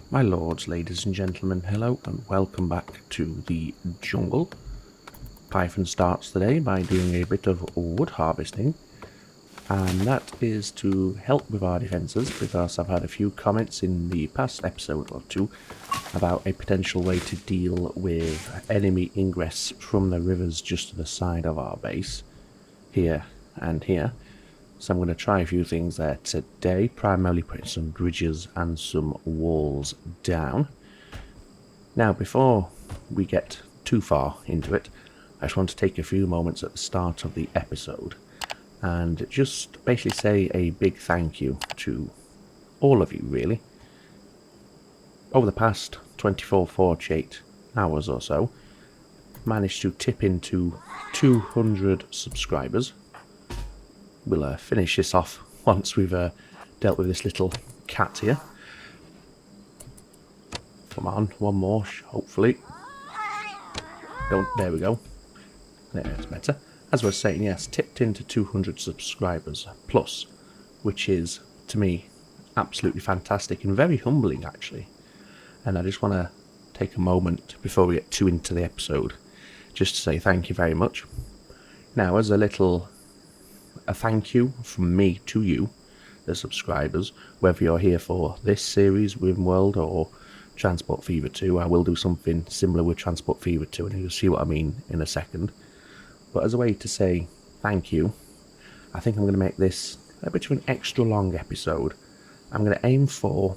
My lords, ladies and gentlemen, hello and welcome back to the jungle. Python starts today by doing a bit of wood harvesting, and that is to help with our defences because I've had a few comments in the past episode or two about a potential way to deal with enemy ingress from the rivers just to the side of our base, here and here. So I'm going to try a few things there today, primarily putting some bridges and some walls down. Now, before we get too far into it, I just want to take a few moments at the start of the episode and just basically say a big thank you to all of you, really. Over the past 48 hours or so, managed to tip into 200 subscribers. We'll finish this off once we've dealt with this little cat here. Come on, one more, hopefully. There we go. There's better. As I was saying, yes, tipped into 200 subscribers plus, which is, to me, absolutely fantastic and very humbling, actually. And I just want to take a moment before we get too into the episode, just to say thank you very much. Now, as a thank you from me to you, the subscribers, whether you're here for this series, Rimworld, or Transport Fever 2. I will do something similar with Transport Fever 2, and you'll see what I mean in a second. But as a way to say thank you, I think I'm going to make this a bit of an extra long episode. I'm going to aim for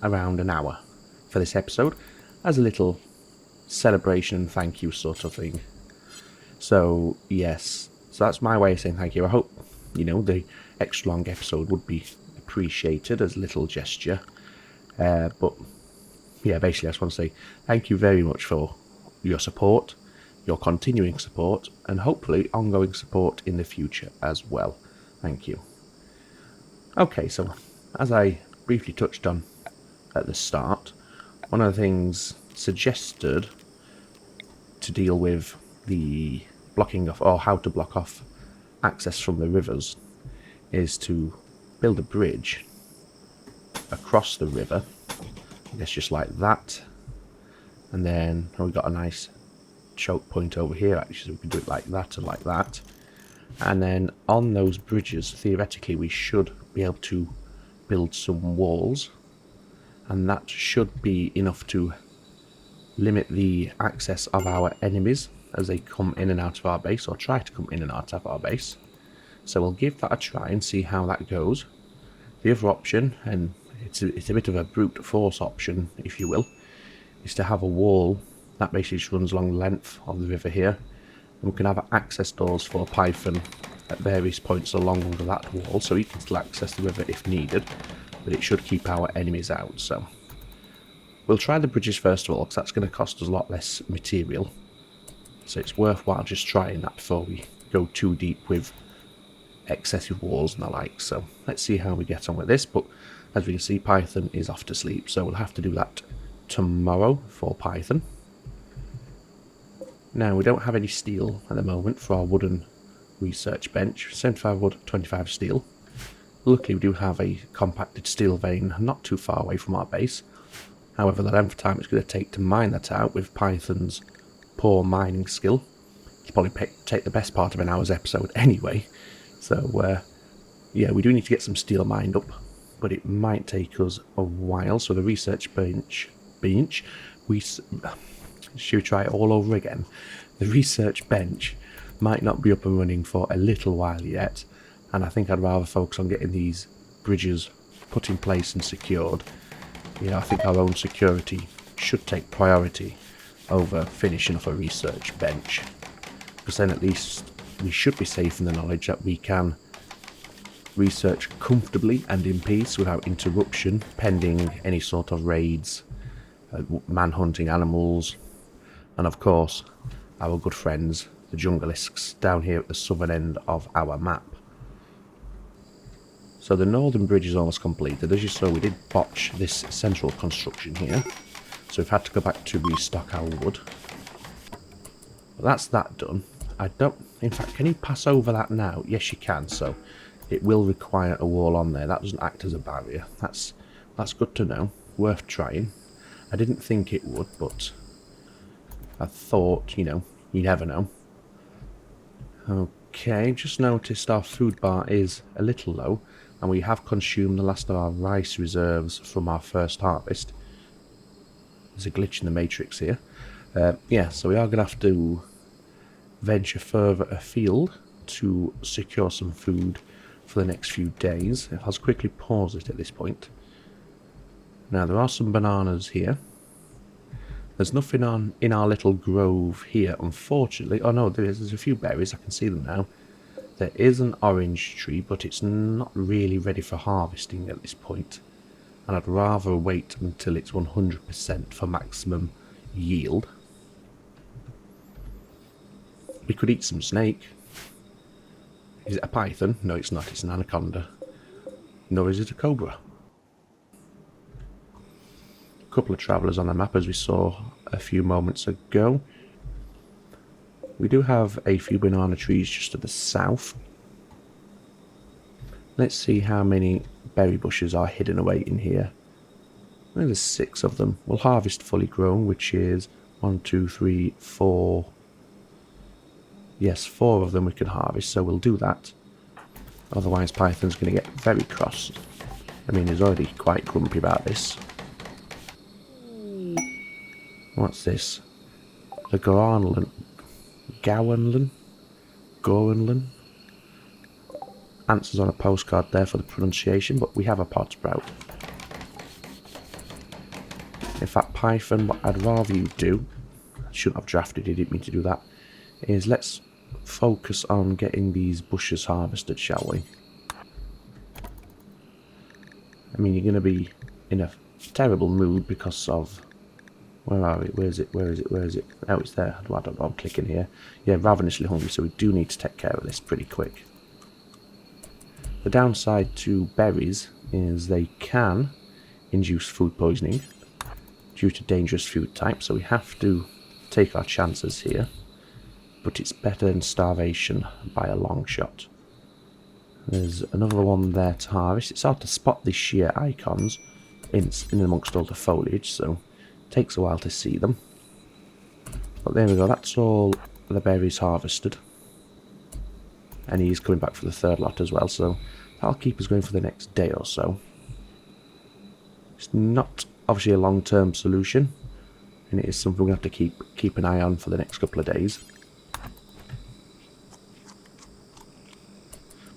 around an hour for this episode, as a little celebration and thank you sort of thing. So, yes. So that's my way of saying thank you. I hope, the extra long episode would be appreciated as a little gesture. But, yeah, basically I just want to say thank you very much for your support, your continuing support, and hopefully ongoing support in the future as well. Thank you. Okay, so as I briefly touched on at the start, one of the things suggested to deal with the blocking off, or how to block off access from the rivers, is to build a bridge across the river. I guess just like that. And then we've got a nice choke point over here, actually, so we can do it like that and like that. And then on those bridges, theoretically, we should be able to build some walls. And that should be enough to limit the access of our enemies as they come in and out of our base, or try to come in and out of our base. So we'll give that a try and see how that goes. The other option, and it's a bit of a brute force option, if you will, is to have a wall that basically just runs along the length of the river here. And we can have access doors for Python at various points along that wall, so he can still access the river if needed, but it should keep our enemies out. So we'll try the bridges first of all, because that's going to cost us a lot less material. So it's worthwhile just trying that before we go too deep with excessive walls and the like. So let's see how we get on with this. But as we can see, Python is off to sleep, so we'll have to do that tomorrow for Python. Now, we don't have any steel at the moment for our wooden research bench. 75 wood, 25 steel. Luckily, we do have a compacted steel vein not too far away from our base. However, the length of time it's going to take to mine that out with Python's poor mining skill, it's probably take the best part of an hour's episode anyway. So, yeah, we do need to get some steel mined up, but it might take us a while. So the research bench, should we try it all over again? The research bench might not be up and running for a little while yet, and I think I'd rather focus on getting these bridges put in place and secured. I think our own security should take priority over finishing off a research bench, because then at least we should be safe in the knowledge that we can research comfortably and in peace without interruption, pending any sort of raids, man-hunting animals, and of course our good friends the jungleisks down here at the southern end of our map. So the northern bridge is almost completed. As you saw, we did botch this central construction here, so we've had to go back to restock our wood. But that's that done. In fact, can you pass over that now? Yes, you can. So it will require a wall on there. That doesn't act as a barrier. That's good to know. Worth trying. I didn't think it would, but I thought, you know, you never know. Okay, just noticed our food bar is a little low, and we have consumed the last of our rice reserves from our first harvest. There's a glitch in the matrix here. Yeah, so we are going to have to venture further afield to secure some food for the next few days. I'll just quickly pause it at this point. Now, there are some bananas here. There's nothing in our little grove here, unfortunately. Oh no, there's a few berries, I can see them now. There is an orange tree, but it's not really ready for harvesting at this point. And I'd rather wait until it's 100% for maximum yield. We could eat some snake. Is it a python? No, it's not. It's an anaconda. Nor is it a cobra. A couple of travellers on the map, as we saw a few moments ago. We do have a few banana trees just to the south. Let's see how many berry bushes are hidden away in here. There's 6 of them. We'll harvest fully grown, which is 1, 2, 3, 4. Yes, 4 of them we can harvest, so we'll do that. Otherwise, Python's going to get very cross. I mean, he's already quite grumpy about this. What's this? The Goranlan. Goranlan? Answers on a postcard there for the pronunciation, but we have a pod sprout. In fact, Python, what I'd rather you do, I shouldn't have drafted, he didn't mean to do that, is let's focus on getting these bushes harvested, shall we? I mean, you're going to be in a terrible mood because of... Where are we? Where is it? Where is it? Where is it? Oh, it's there. I don't know, I'm clicking here. Yeah, ravenously hungry, so we do need to take care of this pretty quick. The downside to berries is they can induce food poisoning due to dangerous food types, so we have to take our chances here. But it's better than starvation by a long shot. There's another one there to harvest. It's hard to spot these sheer icons in amongst all the foliage, so it takes a while to see them. But there we go, that's all the berries harvested. And he's coming back for the 3rd lot as well, so that'll keep us going for the next day or so. It's not obviously a long-term solution, and it is something we're going to have to keep an eye on for the next couple of days.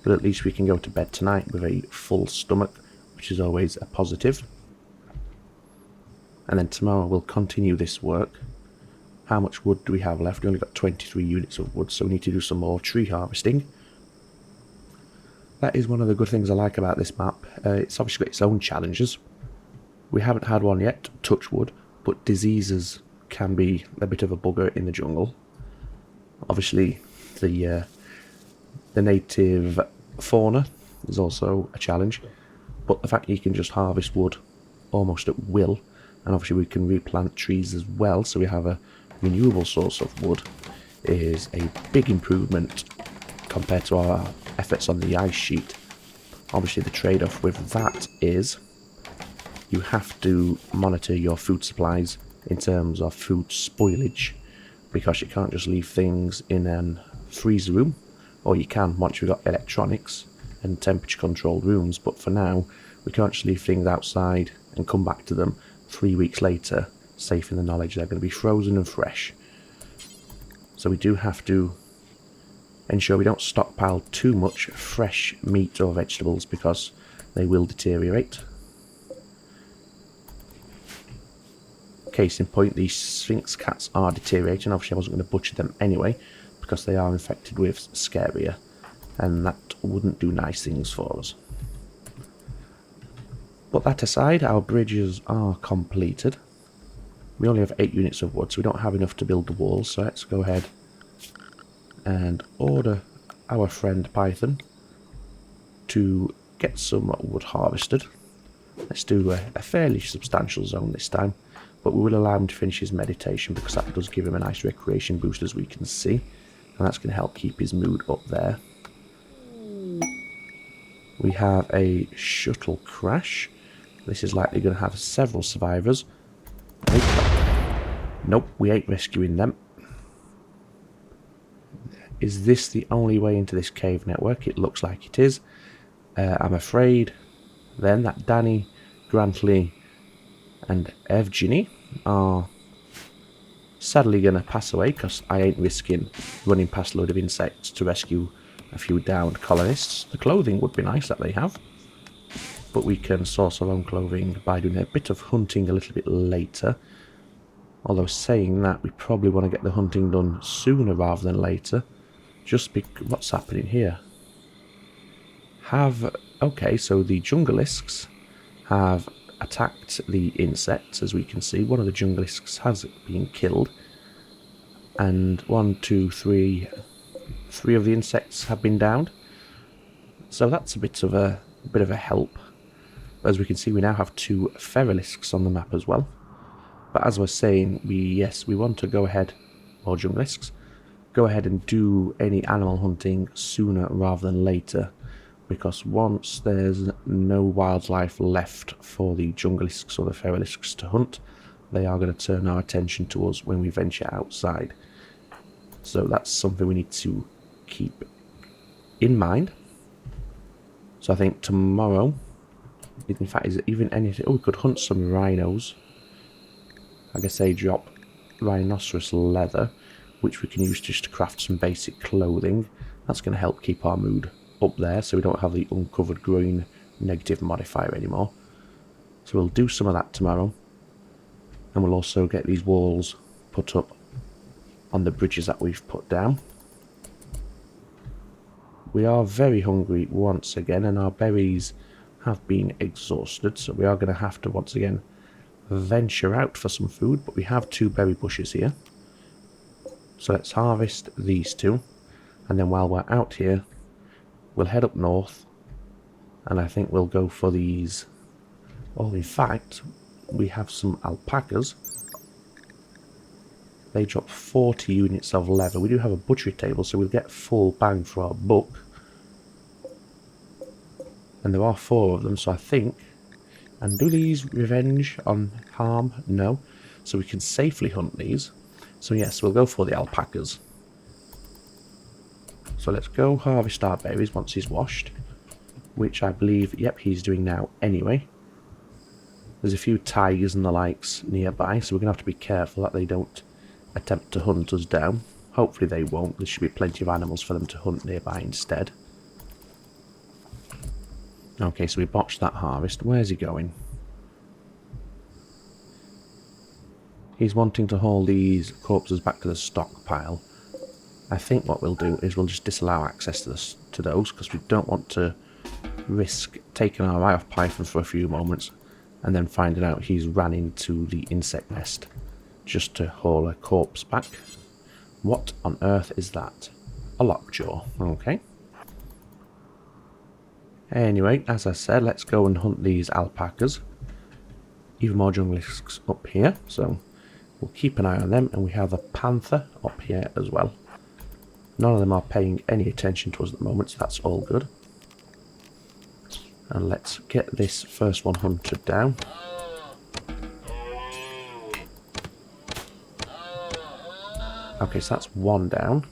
But at least we can go to bed tonight with a full stomach, which is always a positive. And then tomorrow we'll continue this work. How much wood do we have left? We only got 23 units of wood, so we need to do some more tree harvesting. That is one of the good things I like about this map. It's obviously got its own challenges. We haven't had one yet, touch wood, but diseases can be a bit of a bugger in the jungle. Obviously, the native fauna is also a challenge, but the fact that you can just harvest wood almost at will, and obviously we can replant trees as well, so we have a renewable source of wood, is a big improvement compared to our efforts on the ice sheet. Obviously the trade-off with that is you have to monitor your food supplies in terms of food spoilage, because you can't just leave things in a freezer room, or you can once you've got electronics and temperature controlled rooms, but for now we can't just leave things outside and come back to them 3 weeks later safe in the knowledge they're going to be frozen and fresh. So we do have to ensure we don't stockpile too much fresh meat or vegetables, because they will deteriorate. Case in point, these Sphinx cats are deteriorating. Obviously I wasn't going to butcher them anyway, because they are infected with Scaria, and that wouldn't do nice things for us. But that aside, our bridges are completed. We only have 8 units of wood, so we don't have enough to build the walls, so let's go ahead and order our friend Python to get some wood harvested. Let's do a fairly substantial zone this time, but we will allow him to finish his meditation, because that does give him a nice recreation boost, as we can see, and that's going to help keep his mood up there. We have a shuttle crash. This is likely going to have several survivors. Nope, we ain't rescuing them. Is this the only way into this cave network? It looks like it is. I'm afraid then that Danny, Grantley and Evgeny are sadly going to pass away because I ain't risking running past a load of insects to rescue a few downed colonists. The clothing would be nice that they have, but we can source our own clothing by doing a bit of hunting a little bit later. Although saying that, we probably want to get the hunting done sooner rather than later. Just because what's happening here? Okay, so the jungleisks have attacked the insects, as we can see. One of the jungleisks has been killed, and 3 of the insects have been downed. So that's a bit of a help. As we can see, we now have 2 Feralisks on the map as well. But as I was saying, we want to go ahead, or jungleisks, go ahead and do any animal hunting sooner rather than later, because once there's no wildlife left for the jungleisks or the Feralisks to hunt, they are going to turn our attention to us when we venture outside. So that's something we need to keep in mind. So I think tomorrow, in fact, is it even anything? Oh, we could hunt some rhinos. I guess they drop rhinoceros leather, which we can use just to craft some basic clothing. That's going to help keep our mood up there, so we don't have the uncovered green negative modifier anymore. So we'll do some of that tomorrow, and we'll also get these walls put up on the bridges that we've put down. We are very hungry once again, and our berries have been exhausted, so we are going to have to once again venture out for some food, but we have 2 berry bushes here. So let's harvest these 2, and then while we're out here, we'll head up north, and I think we'll go for these. Oh, in fact, we have some alpacas. They drop 40 units of leather. We do have a butchery table, so we'll get full bang for our buck. And there are 4 of them, so I think... And do these revenge on harm? No. So we can safely hunt these. So yes, we'll go for the alpacas. So let's go harvest our berries once he's washed, which I believe, yep, he's doing now anyway. There's a few tigers and the likes nearby, so we're going to have to be careful that they don't attempt to hunt us down. Hopefully they won't. There should be plenty of animals for them to hunt nearby instead. Okay, so we botched that harvest. Where's he going? He's wanting to haul these corpses back to the stockpile. I think what we'll do is we'll just disallow access to those, because we don't want to risk taking our eye off Python for a few moments and then finding out he's ran into the insect nest just to haul a corpse back. What on earth is that? A lockjaw. Okay. Anyway, as I said, let's go and hunt these alpacas. Even more jungleisks up here, so we'll keep an eye on them. And we have a panther up here as well. None of them are paying any attention to us at the moment, so that's all good. And let's get this first one hunted down. Okay, so that's 1 down.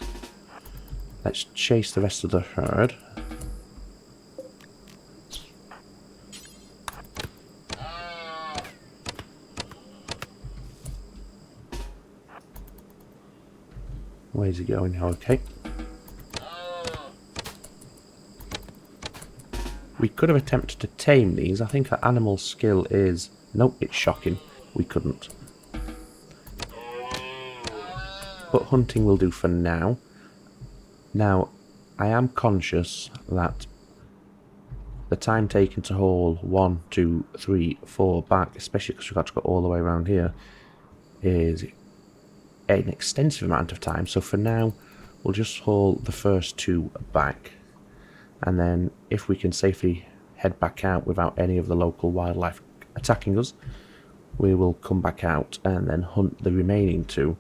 Let's chase the rest of the herd. Where's he going? Okay. We could have attempted to tame these. I think our animal skill is... Nope, it's shocking. We couldn't. But hunting will do for now. Now, I am conscious that the time taken to haul 1, 2, 3, 4 back, especially because we've got to go all the way around here, is an extensive amount of time. So for now, we'll just haul the first 2 back. And then if we can safely head back out without any of the local wildlife attacking us, we will come back out and then hunt the remaining 2.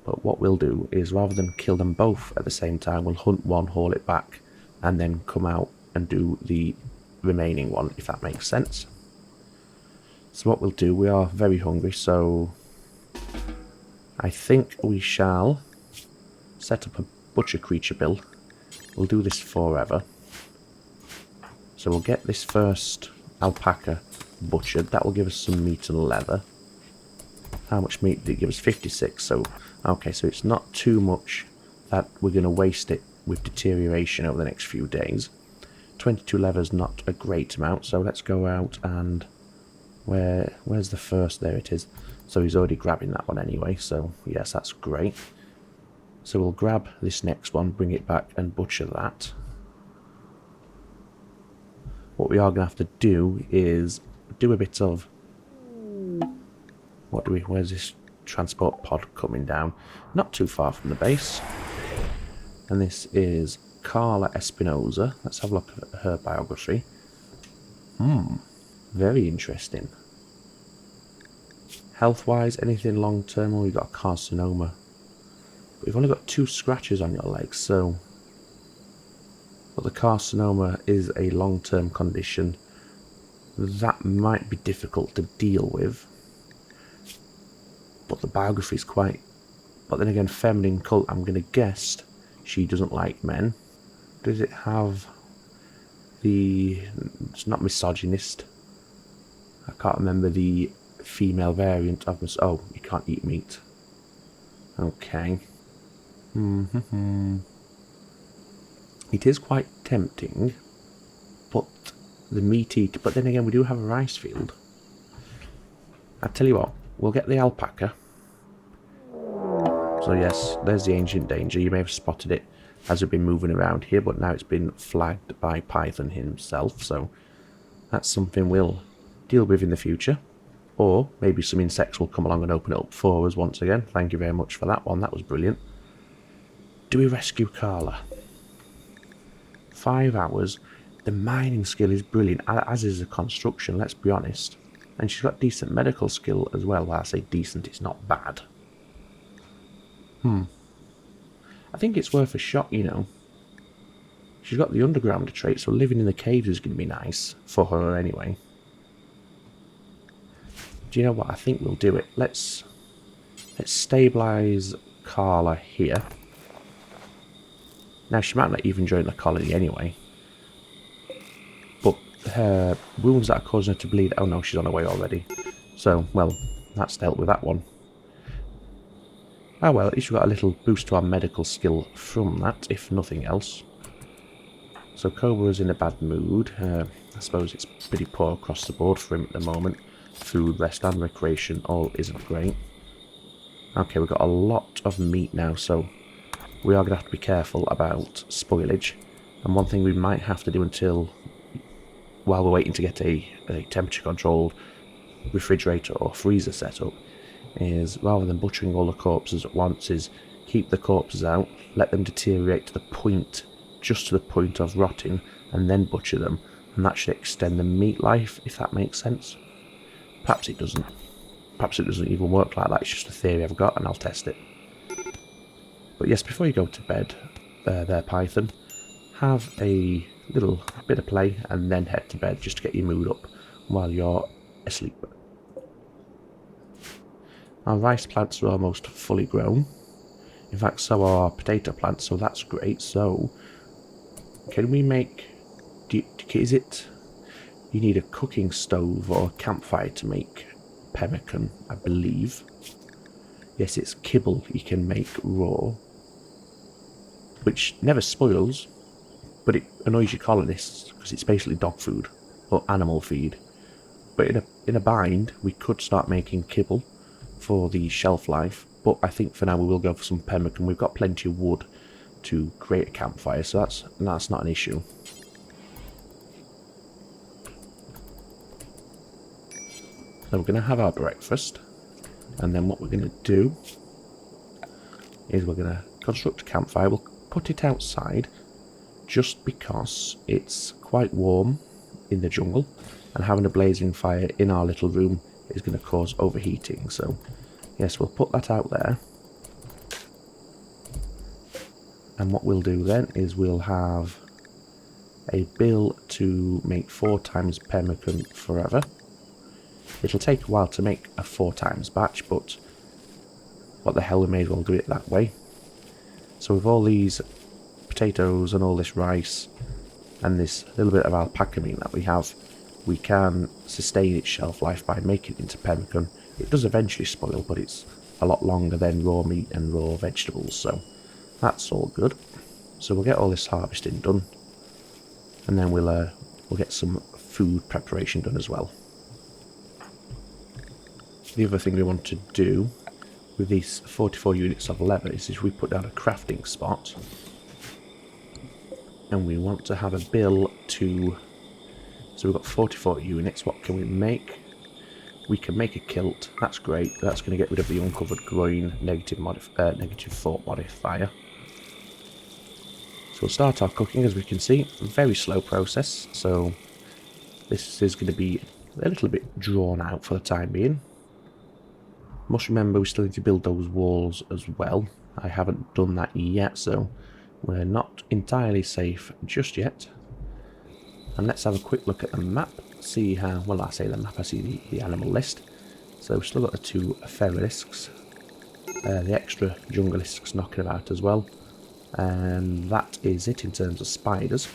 But what we'll do is, rather than kill them both at the same time, we'll hunt 1, haul it back, and then come out and do the remaining 1, if that makes sense. So what we'll do, we are very hungry, so I think we shall set up a butcher creature bill. We'll do this forever. So we'll get this first alpaca butchered. That will give us some meat and leather. How much meat did it give us? 56. So, okay, so it's not too much that we're going to waste it with deterioration over the next few days. 22 leather is not a great amount, so let's go out and... Where's the first? There it is. So he's already grabbing that one anyway, so yes, that's great. So we'll grab this next one, bring it back and butcher that. What we are going to have to do is do a bit of... Where's this transport pod coming down? Not too far from the base. And this is Carla Espinosa. Let's have a look at her biography. Very interesting. Health-wise, anything long-term? Well, we've got a carcinoma. But you've only got 2 scratches on your legs, so... But the carcinoma is a long-term condition. That might be difficult to deal with. But the biography is quite... But then again, feminine cult, I'm going to guess she doesn't like men. Does it have the... It's not misogynist. I can't remember the female variant of... Oh, you can't eat meat. Okay. It is quite tempting, but the meat eater... But then again, we do have a rice field. I tell you what, we'll get the alpaca. So yes, there's the ancient danger. You may have spotted it as we've been moving around here, but now it's been flagged by Python himself, so that's something we'll deal with in the future. Or maybe some insects will come along and open it up for us once again. Thank you very much for that one, that was brilliant. Do we rescue Carla? 5 hours. The mining skill is brilliant, as is the construction, let's be honest. And she's got decent medical skill as well. Well, I say decent, it's not bad. I think it's worth a shot, you know. She's got the underground trait, so living in the caves is going to be nice for her anyway. Do you know what? I think we'll do it. Let's stabilise Carla here. Now, she might not even join the colony anyway. But her wounds that are causing her to bleed... Oh no, she's on her way already. So, well, that's dealt with that one. Oh well, at least we got a little boost to our medical skill from that, if nothing else. So Cobra's in a bad mood. I suppose it's pretty poor across the board for him at the moment. Food, rest and recreation all isn't great. Okay, we've got a lot of meat now, so we are going to have to be careful about spoilage. And one thing we might have to do while we're waiting to get a temperature controlled refrigerator or freezer set up, is rather than butchering all the corpses at once, is keep the corpses out, let them deteriorate to the point, just to the point of rotting, and then butcher them, and that should extend the meat life, if that makes sense. Perhaps it doesn't. Perhaps it doesn't even work like that, it's just a theory I've got, and I'll test it. But yes, before you go to bed, there Python, have a little bit of play, and then head to bed, just to get your mood up while you're asleep. Our rice plants are almost fully grown. In fact, so are our potato plants, so that's great. So, can we make... is it... You need a cooking stove or a campfire to make pemmican, I believe. Yes, it's kibble you can make raw. Which never spoils, but it annoys your colonists, because it's basically dog food, or animal feed. But in a bind, we could start making kibble for the shelf life, but I think for now we will go for some pemmican. We've got plenty of wood to create a campfire, so that's not an issue. So we're going to have our breakfast, and then what we're going to do is we're going to construct a campfire. We'll put it outside just because it's quite warm in the jungle, and having a blazing fire in our little room is going to cause overheating. So yes, we'll put that out there, and what we'll do then is we'll have a bill to make 4 times pemmican forever. It'll take a while to make a 4 times batch, but what the hell, we may as well do it that way. So with all these potatoes and all this rice and this little bit of alpaca meat that we have, we can sustain its shelf life by making it into pemmican. It does eventually spoil, but it's a lot longer than raw meat and raw vegetables, so that's all good. So we'll get all this harvesting done, and then we'll get some food preparation done as well. The other thing we want to do with these 44 units of leather is we put down a crafting spot, and we want to have a bill to... So we've got 44 units. What can we make? We can make a kilt. That's great. That's going to get rid of the uncovered groin negative thought modifier. So we'll start our cooking. As we can see, very slow process. So this is going to be a little bit drawn out for the time being. Must remember we still need to build those walls as well. I haven't done that yet, so we're not entirely safe just yet. And let's have a quick look at the map, see how, well, I say the map, I see the animal list. So we've still got the 2 Feralisks, the extra jungleisks knocking about as well. And that is it in terms of spiders.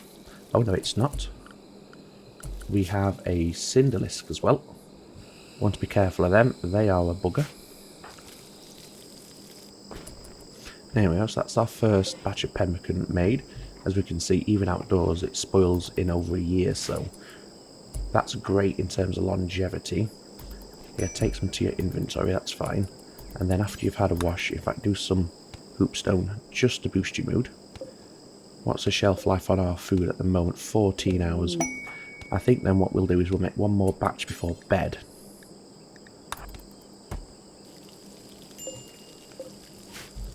Oh no, it's not. We have a cinderlisk as well. Want to be careful of them, they are a bugger. Anyway, so that's our first batch of pemmican made. As we can see, even outdoors, it spoils in over a year, so that's great in terms of longevity. Yeah, take some to your inventory, that's fine. And then after you've had a wash, in fact, do some hoopstone just to boost your mood. What's the shelf life on our food at the moment? 14 hours. I think then what we'll do is we'll make one more batch before bed.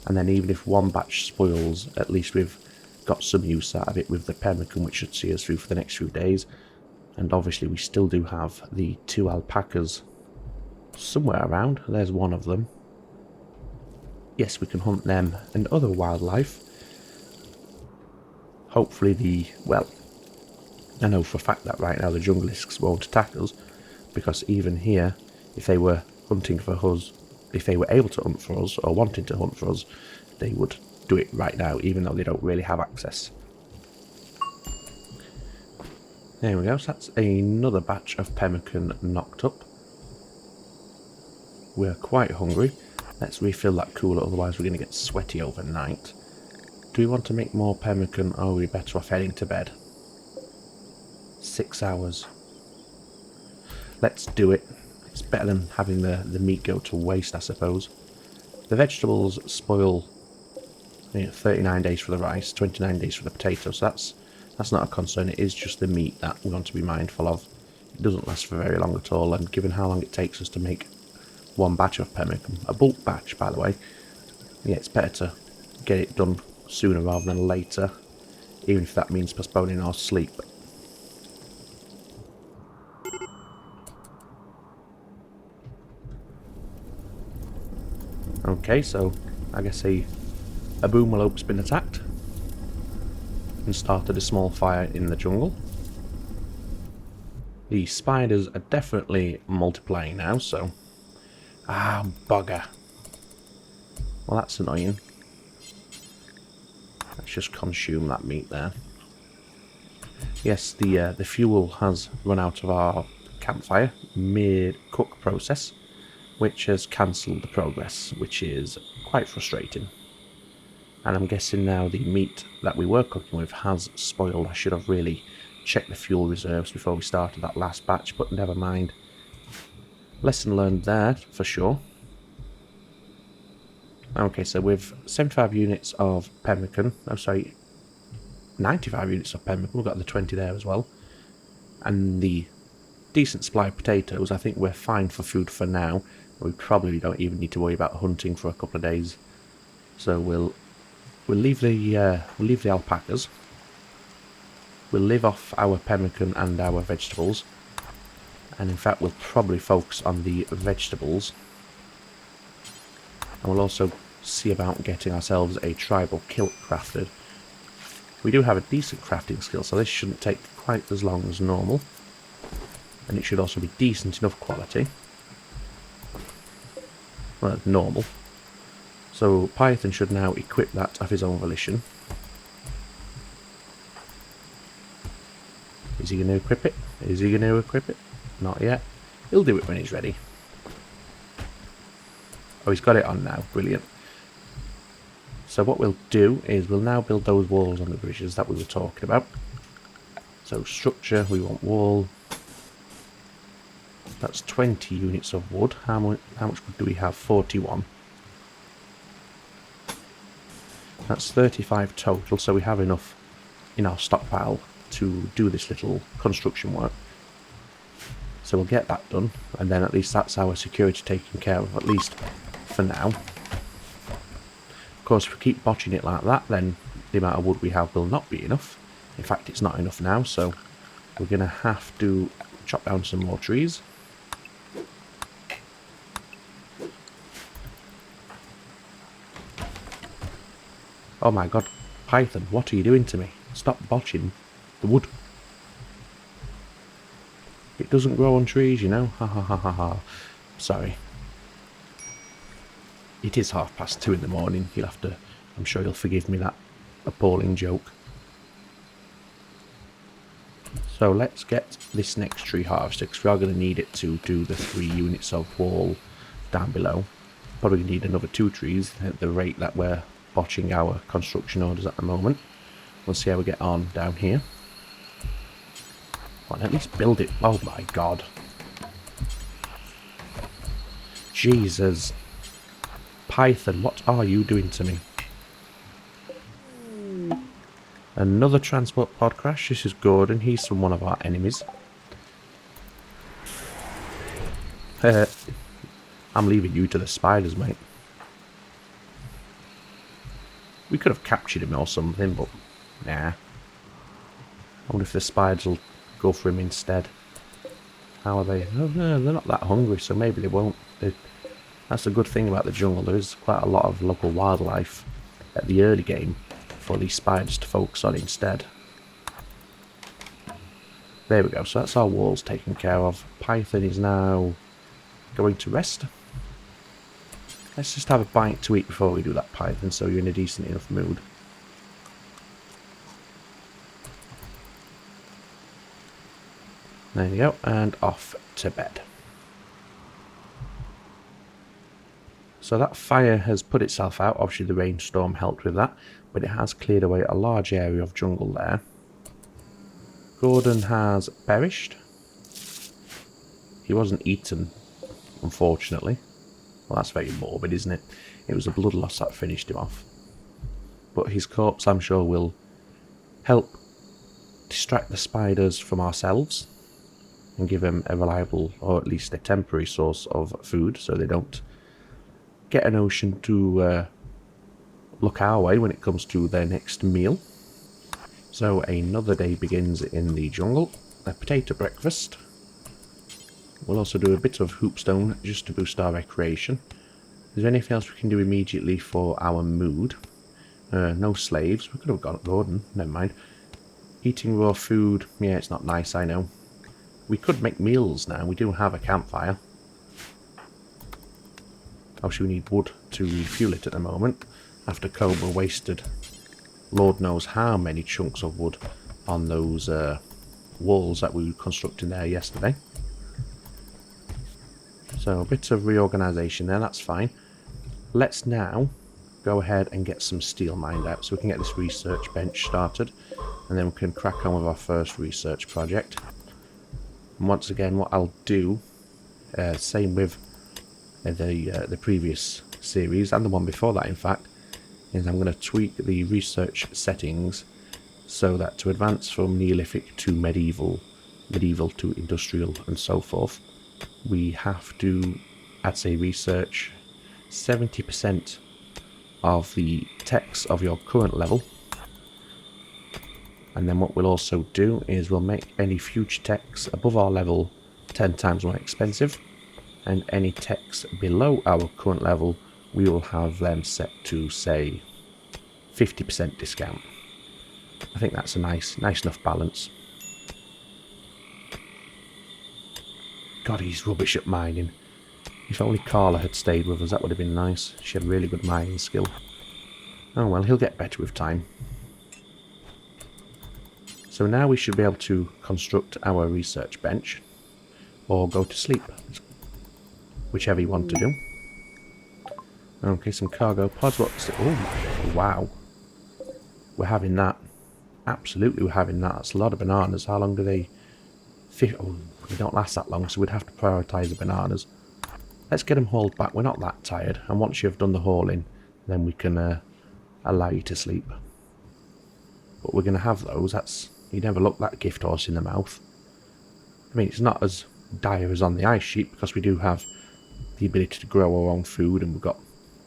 And then even if one batch spoils, at least we've got some use out of it with the pemmican, which should see us through for the next few days. And obviously we still do have the 2 alpacas somewhere around. There's one of them. Yes, we can hunt them and other wildlife. Hopefully well, I know for a fact that right now the jungleisks won't attack us, because even here, if they were hunting for us, if they were able to hunt for us or wanting to hunt for us, they would do it right now, even though they don't really have access. There we go, so that's another batch of pemmican knocked up. We're quite hungry. Let's refill that cooler, otherwise we're going to get sweaty overnight. Do we want to make more pemmican, or are we better off heading to bed? 6 hours. Let's do it. It's better than having the meat go to waste, I suppose. The vegetables spoil 39 days for the rice, 29 days for the potatoes, so that's not a concern. It is just the meat that we want to be mindful of. It doesn't last for very long at all, and given how long it takes us to make one batch of pemmican, a bulk batch by the way, yeah, it's better to get it done sooner rather than later, even if that means postponing our sleep. Okay, so I guess a boomalope's been attacked and started a small fire in the jungle. The spiders are definitely multiplying now, so... Ah, bugger. Well, that's annoying. Let's just consume that meat there. Yes, the fuel has run out of our campfire mid-cook process, which has cancelled the progress, which is quite frustrating. And I'm guessing now the meat that we were cooking with has spoiled. I should have really checked the fuel reserves before we started that last batch, but never mind. Lesson learned there, for sure. Okay, so with 75 units of pemmican, 95 units of pemmican, we've got the 20 there as well, and the decent supply of potatoes, I think we're fine for food for now. We probably don't even need to worry about hunting for a couple of days. So we'll leave the alpacas. We'll live off our pemmican and our vegetables. And in fact, we'll probably focus on the vegetables. And we'll also see about getting ourselves a tribal kilt crafted. We do have a decent crafting skill, so this shouldn't take quite as long as normal. And it should also be decent enough quality. Well, normal. So Python should now equip that of his own volition. Is he going to equip it? Is he going to equip it? Not yet. He'll do it when he's ready. Oh, he's got it on now. Brilliant. So what we'll do is we'll now build those walls on the bridges that we were talking about. So structure, we want wall. That's 20 units of wood. How much wood do we have? 41. That's 35 total, so we have enough in our stockpile to do this little construction work. So we'll get that done, and then at least that's our security taken care of, at least for now. Of course, if we keep botching it like that, then the amount of wood we have will not be enough. In fact, it's not enough now, so we're going to have to chop down some more trees. Oh my god, Python, what are you doing to me? Stop botching the wood. It doesn't grow on trees, you know. Ha ha ha ha ha. Sorry. It is 2:30 in the morning. You'll have to, I'm sure you'll forgive me that appalling joke. So let's get this next tree harvested, because we are going to need it to do the 3 units of wall down below. Probably need another 2 trees at the rate that we're botching our construction orders at the moment. We'll see how we get on down here. Well, at least build it. Oh my god. Jesus. Python, what are you doing to me? Another transport pod crash. This is Gordon. He's from one of our enemies. I'm leaving you to the spiders, mate. We could have captured him or something, but nah. I wonder if the spiders will go for him instead. How are they? Oh, no, they're not that hungry, so maybe they won't. That's a good thing about the jungle. There is quite a lot of local wildlife at the early game for these spiders to focus on instead. There we go. So that's our walls taken care of. Python is now going to rest. Let's just have a bite to eat before we do that, Python, so you're in a decent enough mood. There you go, and off to bed. So that fire has put itself out. Obviously the rainstorm helped with that, but it has cleared away a large area of jungle there. Gordon has perished. He wasn't eaten, unfortunately. Well, that's very morbid, isn't it? It was a blood loss that finished him off. But his corpse, I'm sure, will help distract the spiders from ourselves and give them a reliable, or at least a temporary source of food, so they don't get a notion to look our way when it comes to their next meal. So another day begins in the jungle. A potato breakfast. We'll also do a bit of hoopstone just to boost our recreation. Is there anything else we can do immediately for our mood? No slaves. We could have got Gordon. Never mind. Eating raw food. Yeah, it's not nice, I know. We could make meals now. We do have a campfire. Obviously we need wood to refuel it at the moment. After Cobra wasted Lord knows how many chunks of wood on those walls that we were constructing there yesterday. So a bit of reorganisation there, that's fine. Let's now go ahead and get some steel mined out so we can get this research bench started, and then we can crack on with our first research project. And once again, what I'll do, same with the previous series and the one before that in fact, is I'm going to tweak the research settings so that to advance from Neolithic to medieval, medieval to industrial and so forth, we have to, I'd say, research 70% of the techs of your current level. And then what we'll also do is we'll make any future techs above our level 10 times more expensive, and any techs below our current level we will have them set to, say, 50% discount. I think that's a nice enough balance. God, he's rubbish at mining. If only Carla had stayed with us, that would have been nice. She had really good mining skill. Oh well, he'll get better with time. So now we should be able to construct our research bench. Or go to sleep. Whichever you want to do. Okay, some cargo pods. What's it? Oh, wow. We're having that. Absolutely we're having that. That's a lot of bananas. How long do they... Oh, they don't last that long, so we'd have to prioritise the bananas. Let's get them hauled back. We're not that tired. And once you've done the hauling, then we can allow you to sleep. But we're going to have those. That's... You never look that gift horse in the mouth. I mean, it's not as dire as on the ice sheet, because we do have the ability to grow our own food, and we've got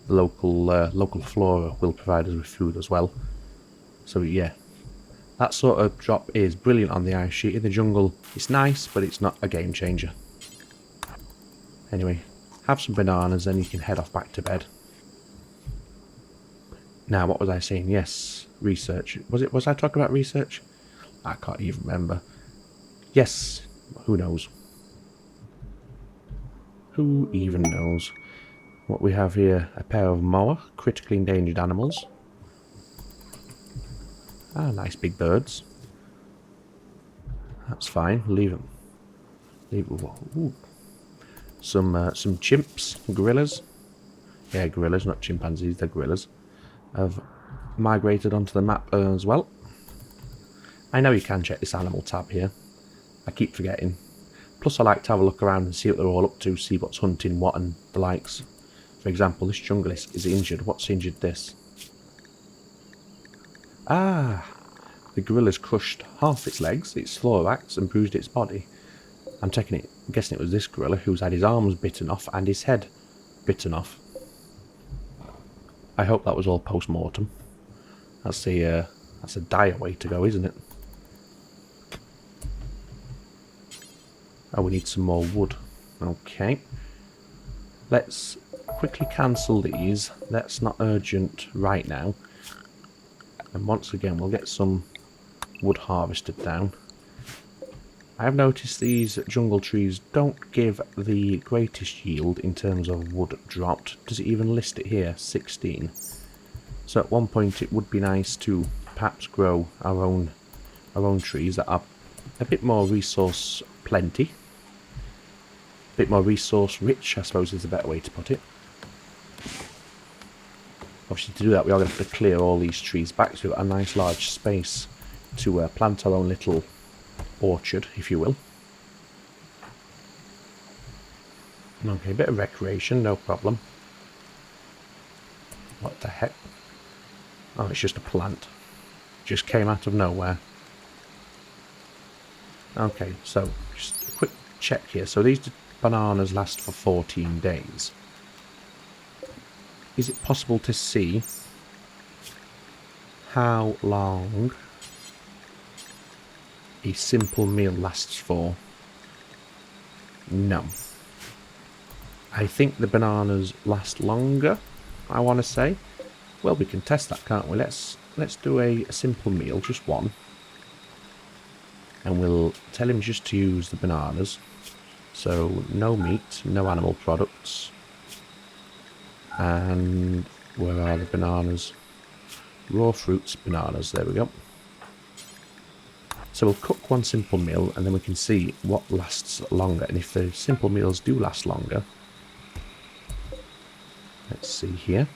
the local flora will provide us with food as well. So yeah, that sort of drop is brilliant on the ice sheet. In the jungle, it's nice, but it's not a game changer. Anyway, have some bananas, then you can head off back to bed. Now, what was I saying? Yes, research. Was I talking about research? I can't even remember. Yes, who knows? Who even knows? What we have here, a pair of moa, critically endangered animals. Ah, nice big birds. That's fine. Leave them. Leave them. Ooh. Some chimps, gorillas. Yeah, gorillas, not chimpanzees. They're gorillas. Have migrated onto the map as well. I know you can check this animal tab here. I keep forgetting. Plus, I like to have a look around and see what they're all up to, see what's hunting what and the likes. For example, this junglist is injured. What's injured this? Ah, the gorilla's crushed half its legs, its thorax, and bruised its body. I'm guessing it was this gorilla who's had his arms bitten off and his head bitten off. I hope that was all post-mortem. That's a dire way to go, isn't it? Oh, we need some more wood. Okay. Let's quickly cancel these. That's not urgent right now. And once again, we'll get some wood harvested down. I have noticed these jungle trees don't give the greatest yield in terms of wood dropped. Does it even list it here? 16. So at one point it would be nice to perhaps grow our own trees that are a bit more resource plenty. A bit more resource rich, I suppose is a better way to put it. Obviously to do that we are going to have to clear all these trees back to a nice large space to plant our own little orchard, if you will. Okay, a bit of recreation, no problem. What the heck? Oh, it's just a plant. Just came out of nowhere. Okay, so just a quick check here. So these bananas last for 14 days. Is it possible to see how long a simple meal lasts for? No. I think the bananas last longer, I want to say. Well, we can test that, can't we? Let's do a simple meal, just one. And we'll tell him just to use the bananas. So, no meat, no animal products. And where are the bananas? Raw fruits, bananas, there we go. So we'll cook one simple meal and then we can see what lasts longer. And if the simple meals do last longer, let's see here.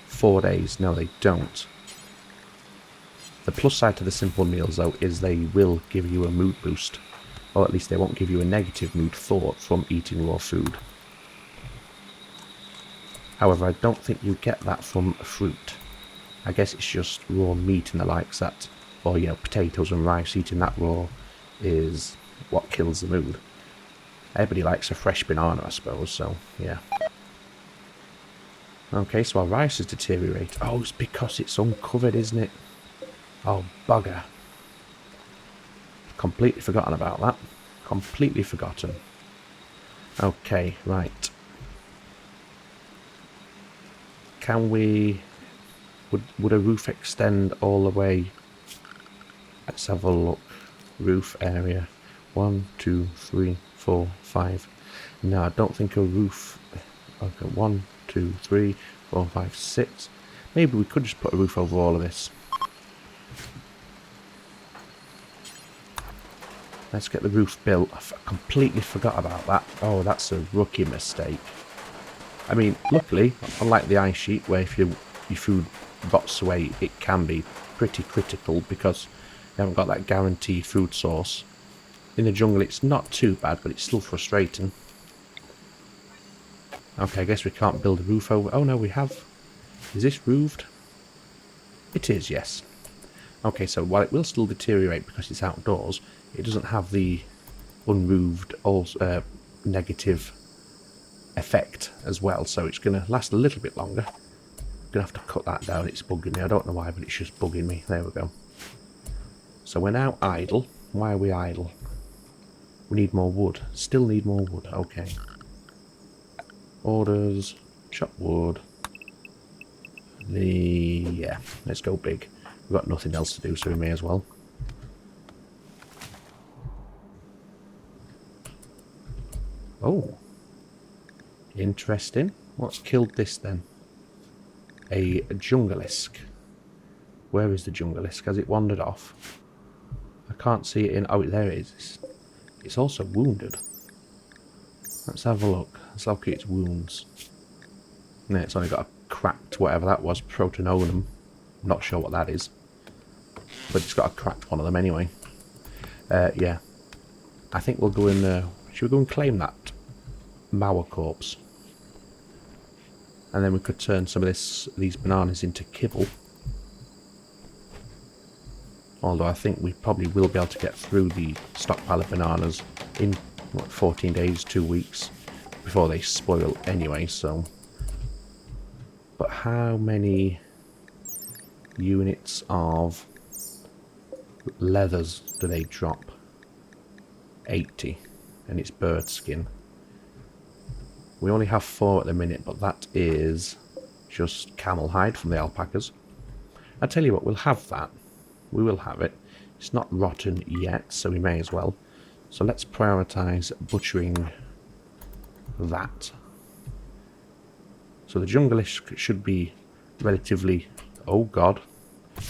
4 days, no they don't. The plus side to the simple meals though is they will give you a mood boost. Or at least they won't give you a negative mood thought from eating raw food. However, I don't think you get that from fruit. I guess it's just raw meat and the likes that, or you know, potatoes and rice, eating that raw is what kills the mood. Everybody likes a fresh banana, I suppose, so yeah. Okay, so our rice has deteriorated. Oh, it's because it's uncovered, isn't it? Oh, bugger. Completely forgotten about that. Completely forgotten. Okay, right. Can we... Would a roof extend all the way? Let's have a look. Roof area. 1, 2, 3, 4, 5. No, I don't think a roof... Okay, 1, 2, 3, 4, 5, 6. Maybe we could just put a roof over all of this. Let's get the roof built. I completely forgot about that. Oh, that's a rookie mistake. I mean, luckily, unlike the ice sheet, where if your food rots away, it can be pretty critical because you haven't got that guaranteed food source. In the jungle, it's not too bad, but it's still frustrating. Okay, I guess we can't build a roof over... Oh, no, we have... Is this roofed? It is, yes. Okay, so while it will still deteriorate because it's outdoors, it doesn't have the unroofed negative effect as well, so it's going to last a little bit longer. I'm going to have to cut that down. It's bugging me. I don't know why, but it's just bugging me. There we go. So we're now idle. Why are we idle? We need more wood. Still need more wood. Okay. Orders. Chop wood. Yeah, let's go big. We've got nothing else to do, so we may as well. Oh. Interesting. What's killed this then? A Junglisk. Where is the Junglisk? Has it wandered off? I can't see it in... Oh, there it is. It's also wounded. Let's have a look. Let's look at its wounds. No, it's only got a cracked, whatever that was, protononum. Not sure what that is. But it's got a cracked one of them anyway. Yeah. I think we'll go in... should we go and claim that Mauer corpse? And then we could turn some of these bananas into kibble. Although I think we probably will be able to get through the stockpile of bananas in, what, 14 days, 2 weeks, before they spoil anyway, so... But how many units of leathers do they drop? 80. And it's bird skin. We only have 4 at the minute, but that is just camel hide from the alpacas. I tell you what, we'll have that. We will have it. It's not rotten yet, so we may as well. So let's prioritise butchering that. So the Junglisk should be relatively... Oh god. I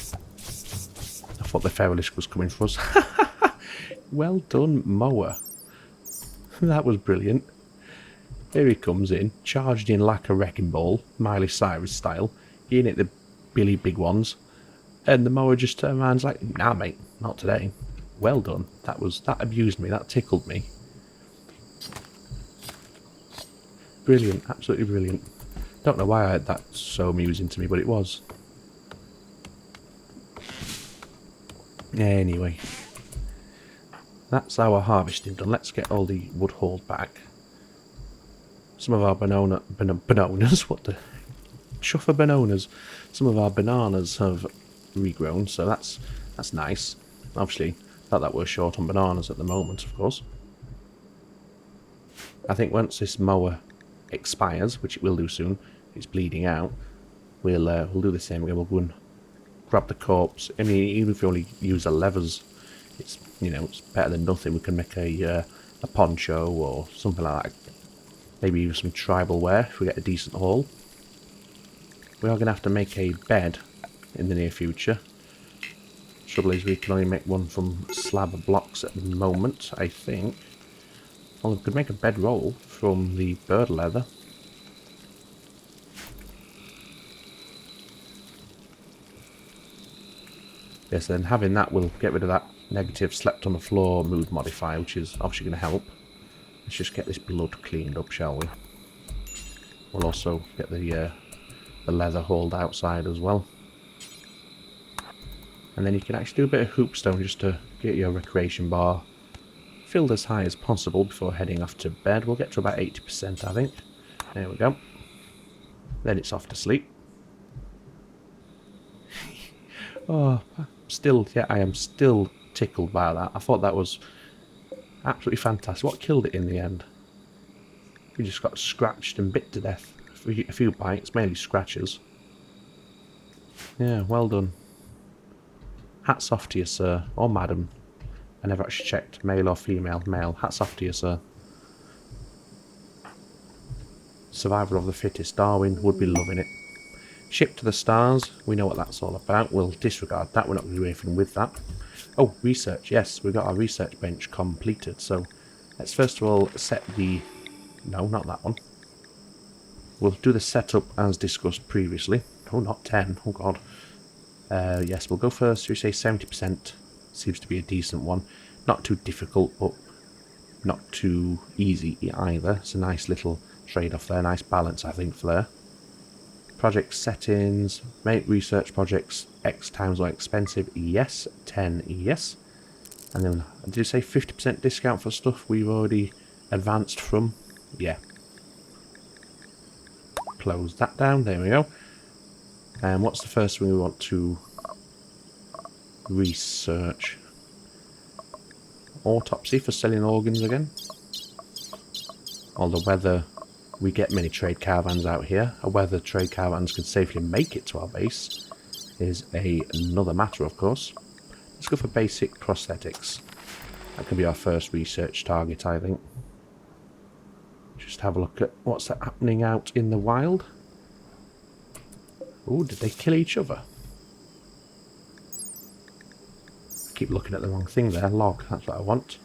thought the Feralisk was coming for us. Well done, mower. That was brilliant. Here he comes in, charged in like a wrecking ball, Miley Cyrus style, in at the Billy big ones, and the mower just turned around and was like, nah mate, not today. Well done. That abused me, that tickled me. Brilliant, absolutely brilliant. Don't know why that's so amusing to me, but it was. Anyway. That's our harvesting done. Let's get all the wood hauled back. Some of our bananas, what the... Chuffer bananas. Some of our bananas have regrown, so that's nice. Obviously, not that we're short on bananas at the moment, of course. I think once this mower expires, which it will do soon, it's bleeding out, we'll do the same again. We'll go and grab the corpse. I mean, even if we only use the levers, it's, you know, it's better than nothing. We can make a poncho or something like that. Maybe even some tribal wear if we get a decent haul. We are going to have to make a bed in the near future. Trouble is we can only make one from slab blocks at the moment, I think. Well, we could make a bedroll from the bird leather. Yes, then having that will get rid of that negative slept on the floor mood modifier, which is obviously going to help. Let's just get this blood cleaned up, shall we? We'll also get the leather hauled outside as well. And then you can actually do a bit of hoopstone just to get your recreation bar filled as high as possible before heading off to bed. We'll get to about 80%, I think. There we go. Then it's off to sleep. Oh, I am still tickled by that. I thought that was absolutely fantastic. What killed it in the end? We just got scratched and bit to death. A few bites, mainly scratches. Yeah, well done. Hats off to you, sir. Or madam. I never actually checked, male or female. Male. Hats off to you, sir. Survival of the fittest. Darwin would be loving it. Ship to the stars. We know what that's all about. We'll disregard that. We're not going to do anything with that. Oh, research. Yes, we've got our research bench completed. So let's first of all set the... No, not that one. We'll do the setup as discussed previously. Oh, not 10. Oh, God. Yes, we'll go first. We say 70%. Seems to be a decent one. Not too difficult, but not too easy either. It's a nice little trade-off there. Nice balance, I think, for there. Project settings. Make research projects X times more expensive. Yes. 10. Yes. And then, did you say 50% discount for stuff we've already advanced from? Yeah. Close that down. There we go. And what's the first one we want to research? Autopsy for selling organs again. Although whether we get many trade caravans out here, or whether trade caravans can safely make it to our base, is another matter, of course. Let's go for basic prosthetics. That can be our first research target, I think. Just have a look at what's happening out in the wild. Oh, did they kill each other? I keep looking at the wrong thing there. Log, that's what I want.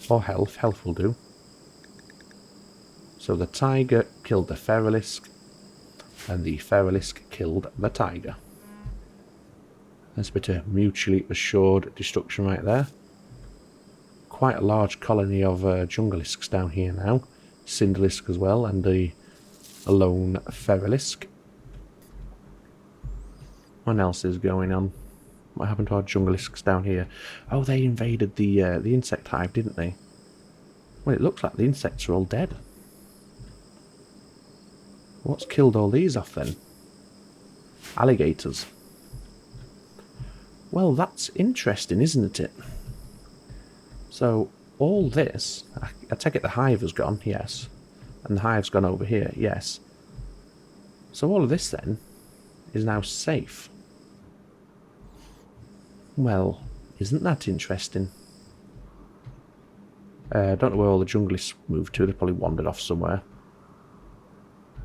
Or health. Health will do. So the tiger killed the Feralisk, and the Feralisk killed the tiger. That's a bit of mutually assured destruction right there. Quite a large colony of Junglelisks down here now. Cinderlisk as well, and a lone Feralisk. What else is going on? What happened to our Junglelisks down here? Oh, they invaded the insect hive, didn't they? Well, it looks like the insects are all dead. What's killed all these off then? Alligators. Well, that's interesting, isn't it? So, all this... I take it the hive has gone, yes. And the hive's gone over here, yes. So all of this then is now safe. Well, isn't that interesting? I don't know where all the junglists moved to. They probably wandered off somewhere.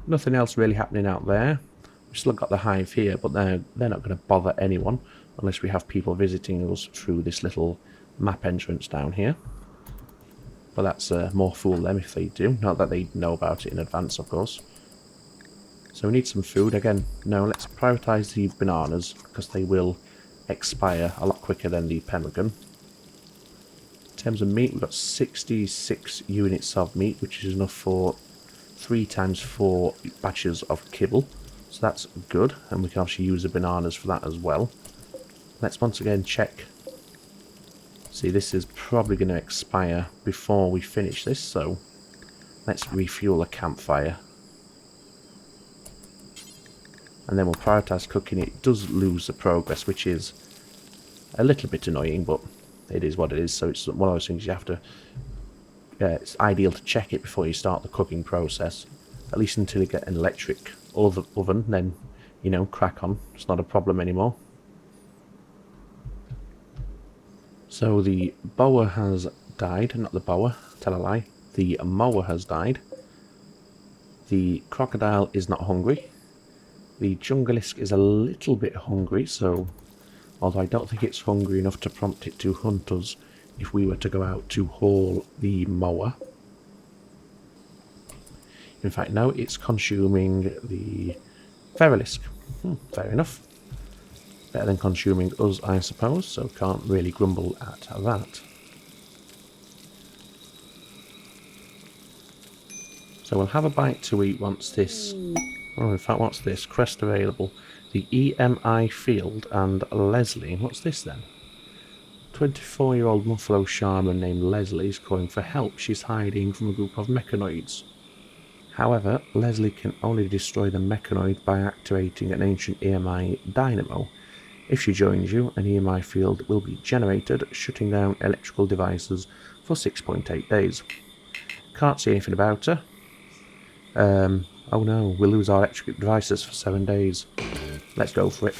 Nothing else really happening out there. We've still got the hive here, but they're not going to bother anyone unless we have people visiting us through this little map entrance down here. But that's more fool them if they do. Not that they know about it in advance, of course. So we need some food. Again, no, let's prioritise the bananas, because they will expire a lot quicker than the pemmican. In terms of meat, we've got 66 units of meat, which is enough for 3 times 4 batches of kibble. So that's good, and we can actually use the bananas for that as well. Let's once again check. See, this is probably going to expire before we finish this, so let's refuel a campfire. And then we'll prioritise cooking. It does lose the progress, which is a little bit annoying, but it is what it is. So it's one of those things you have to... it's ideal to check it before you start the cooking process. At least until you get an electric oven, then, you know, crack on. It's not a problem anymore. So the boa has died. Not the boa, tell a lie. The moa has died. The crocodile is not hungry. The Jungleisk is a little bit hungry, so although I don't think it's hungry enough to prompt it to hunt us if we were to go out to haul the moa. In fact, no, it's consuming the Feralisk. Fair enough. Better than consuming us, I suppose, so can't really grumble at that. So we'll have a bite to eat once this... Oh, in fact, what's this? Crest available. The EMI Field and Leslie. What's this then? 24-year-old Muffalo shaman named Leslie is calling for help. She's hiding from a group of mechanoids. However, Leslie can only destroy the mechanoid by activating an ancient EMI dynamo. If she joins you, an EMI field will be generated, shutting down electrical devices for 6.8 days. Can't see anything about her. Oh no, we'll lose our electric devices for 7 days. Let's go for it.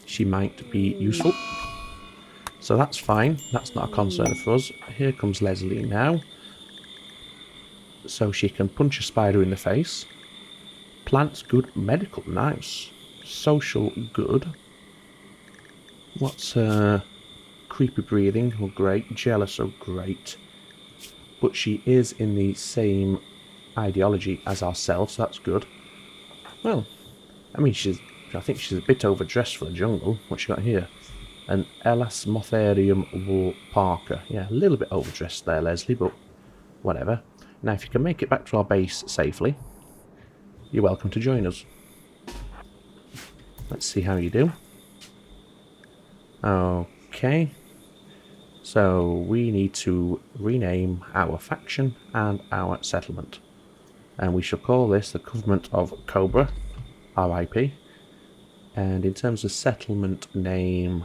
She might be useful. So that's fine. That's not a concern for us. Here comes Leslie now. so she can punch a spider in the face. Plants, good. Medical, nice. Social, good. What's her... creepy breathing, oh great. Jealous, oh great. But she is in the same ideology as ourselves, so that's good. Well, I mean, I think she's a bit overdressed for the jungle. What's she got here? An Elasmotherium wool parka. Yeah, a little bit overdressed there, Leslie, but whatever. Now, if you can make it back to our base safely, you're welcome to join us. Let's see how you do. Okay. So, we need to rename our faction and our settlement. And we shall call this the Government of Cobra, RIP. And in terms of settlement name,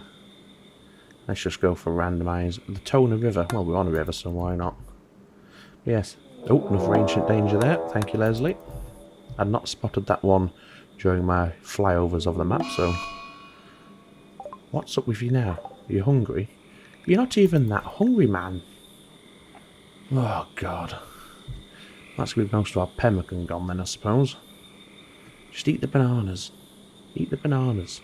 let's just go for randomize. The Tona River. Well, we're on a river, so why not? Yes. Oh, another ancient danger there. Thank you, Leslie. I'd not spotted that one during my flyovers of the map, so... What's up with you now? Are you hungry? You're not even that hungry, man. Oh, God. That's with most of our pemmican gone then, I suppose. Just eat the bananas. Eat the bananas.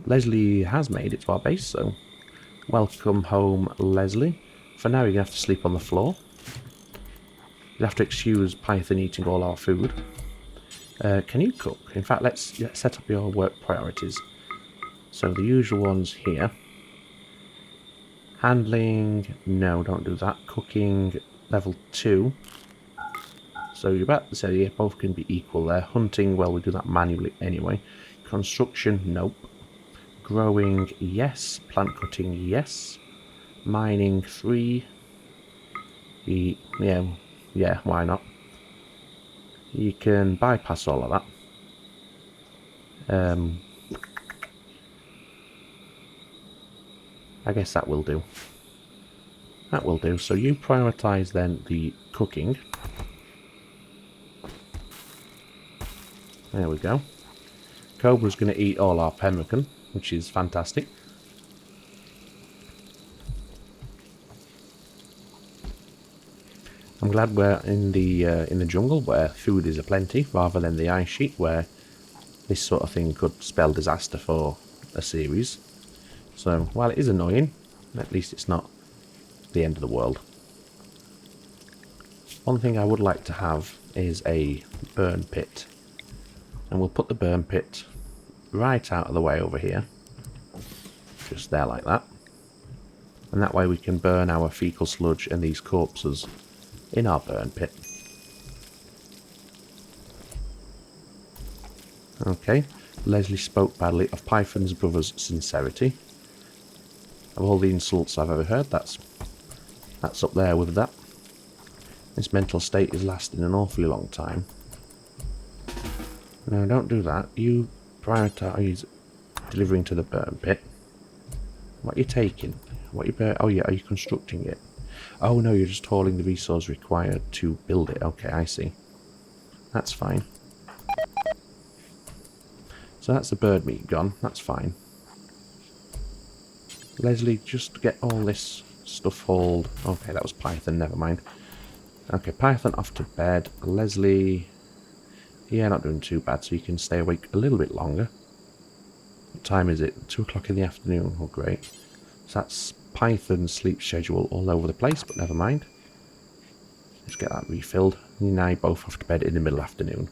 Leslie has made it to our base, so... Welcome home, Leslie. For now, you're going to have to sleep on the floor. You'll have to excuse Python eating all our food. Can you cook? In fact, let's set up your work priorities. So the usual ones here. Handling, no, don't do that. Cooking, level 2. So you're about to say, yeah, both can be equal there. Hunting, well, we do that manually anyway. Construction, nope. Growing, yes. Plant cutting, yes. Mining, 3. Yeah, why not? You can bypass all of that. I guess that will do. That will do. So you prioritise then the cooking. There we go. Cobra's going to eat all our pemmican, which is fantastic. I'm glad we're in the jungle where food is aplenty, rather than the ice sheet where this sort of thing could spell disaster for a series. So, while it is annoying, at least it's not the end of the world. One thing I would like to have is a burn pit. And we'll put the burn pit right out of the way over here. Just there like that. And that way we can burn our fecal sludge and these corpses in our burn pit. Okay, Leslie spoke badly of Python's brother's sincerity. Of all the insults I've ever heard, that's up there with that. This mental state is lasting an awfully long time. No, don't do that. You prioritise delivering to the burn pit. What are you taking? Oh yeah, are you constructing it? Oh no, you're just hauling the resource required to build it. Okay, I see. That's fine. So that's the bird meat gone. That's fine. Leslie, just get all this stuff hauled. Okay, that was Python, never mind. Okay, Python off to bed. Leslie... Yeah, not doing too bad, so you can stay awake a little bit longer. What time is it? 2 o'clock in the afternoon. Oh, great. So that's Python's sleep schedule all over the place, but never mind. Let's get that refilled. You and I both have to bed in the middle afternoon.